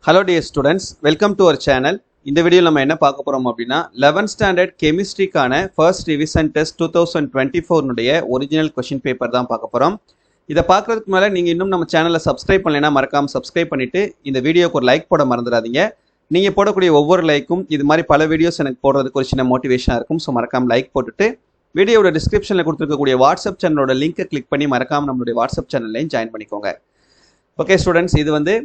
Hello dear students, welcome to our channel. இந்த வீடியோல நம்ம என்ன பார்க்க போறோம் அப்படினா 11th standard chemistry கான first revision test 2024 உடைய original question paper தான் பார்க்க போறோம். இத பார்க்கிறதுக்கு முன்னால நீங்க இன்னும் நம்ம சேனலை subscribe பண்ணலைனா மறக்காம subscribe பண்ணிட்டு இந்த வீடியோக்கு ஒரு லைக் போட மறந்துடாதீங்க. நீங்க போடக்கூடிய ஒவ்வொரு லைக்கும் இது மாதிரி பல வீடியோஸ் எனக்கு போடுறதுக்கு ஒரு சின்ன மோட்டிவேஷனா இருக்கும். சோ மறக்காம லைக் போட்டுட்டு வீடியோவோட descriptionல கொடுத்திருக்கக்கூடிய வாட்ஸ்அப் சேனலோட லிங்கை கிளிக் பண்ணி மறக்காம நம்மளுடைய வாட்ஸ்அப் சேனல்லையும் ஜாயின் பண்ணிக்கோங்க. ஓகே ஸ்டூடண்ட்ஸ், இது வந்து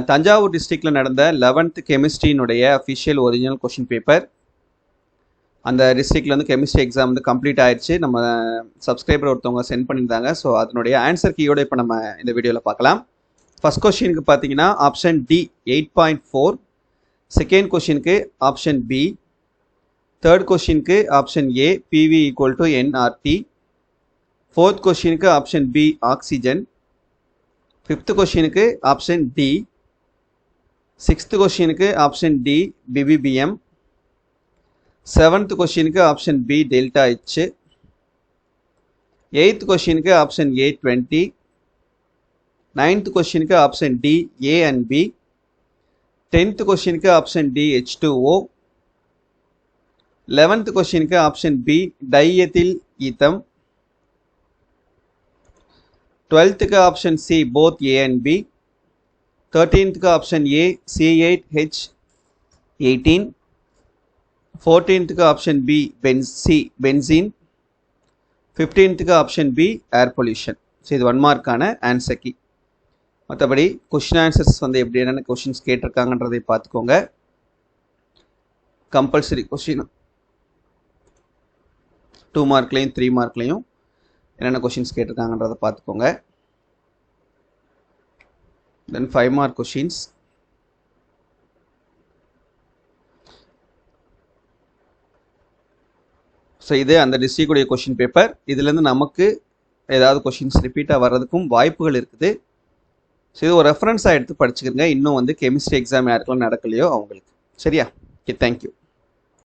தஞ்சாவூர் டிஸ்ட்ரிக்ட்ல நடந்த 11th கெமிஸ்ட்ரியினுடைய அஃபிஷியல் ஒரிஜினல் கொஸ்டின் பேப்பர். அந்த டிஸ்ட்ரிக்ட்ல வந்து கெமிஸ்ட்ரி எக்ஸாம் வந்து கம்ப்ளீட் ஆயிடுச்சு. நம்ம சப்ஸ்கிரைபர் ஒருத்தவங்க சென்ட் பண்ணியிருந்தாங்க. ஸோ அதனுடைய ஆன்சர் கீயோட இப்போ நம்ம இந்த வீடியோவில் பார்க்கலாம். ஃபர்ஸ்ட் கொஸ்டினுக்கு பார்த்தீங்கன்னா ஆப்ஷன் டி 8.4, செகண்ட் கொஸ்டினுக்கு ஆப்ஷன் பி, தேர்ட் கொஸ்டினுக்கு option A PV equal to NRT, fourth கொஸ்டினுக்கு ஆப்ஷன் பி ஆக்சிஜன், ஃபிஃப்த் கொஸ்டினுக்கு ஆப்ஷன் டி, சிக்ஸ்த் கொஸ்டினுக்கு ஆப்ஷன் டி பிபிபிஎம், செவன்த் கொஸ்டினுக்கு option B delta H, eighth கொஸ்டினுக்கு ஆப்ஷன் ஏ 20, நைன்த் கொஸ்டினுக்கு option D A and B, 10th கொஸ்டினுக்கு option D H2O, 11th கொஸ்டினுக்கு option B டைஎத்தில் ஈத்தம், 12th का option C both A and B, 13th का option A C8H18, 14th का option B benzene, 15th का option B air pollution. So இது 1 மார்க்கான answer key. மற்றபடி question answers வந்து எப்படி என்னென்ன கொஸ்டின்ஸ் கேட்டிருக்காங்கன்றதை பார்த்துக்கோங்க. கம்பல்சரி கொஸ்டின் 2 மார்க்லையும் 3 மார்க்லையும் என்னென்ன கொஸ்டின்ஸ் கேட்டிருக்காங்கன்றதை பார்த்துக்கோங்க. தென் 5 மார்க் கொஸ்டின்ஸ். ஸோ இது அந்த டிஸ்ட்ரிக்டுடைய கொஸ்டின் பேப்பர். இதுலேருந்து நமக்கு ஏதாவது கொஸ்டின்ஸ் ரிப்பீட்டாக வர்றதுக்கும் வாய்ப்புகள் இருக்குது. ஸோ இது ஒரு ரெஃபரன்ஸாக எடுத்து படிச்சுக்கிறங்க. இன்னும் வந்து கெமிஸ்ட்ரி எக்ஸாம் யாருக்கெல்லாம் நடக்கலையோ அவங்களுக்கு. சரியா? Okay, thank you.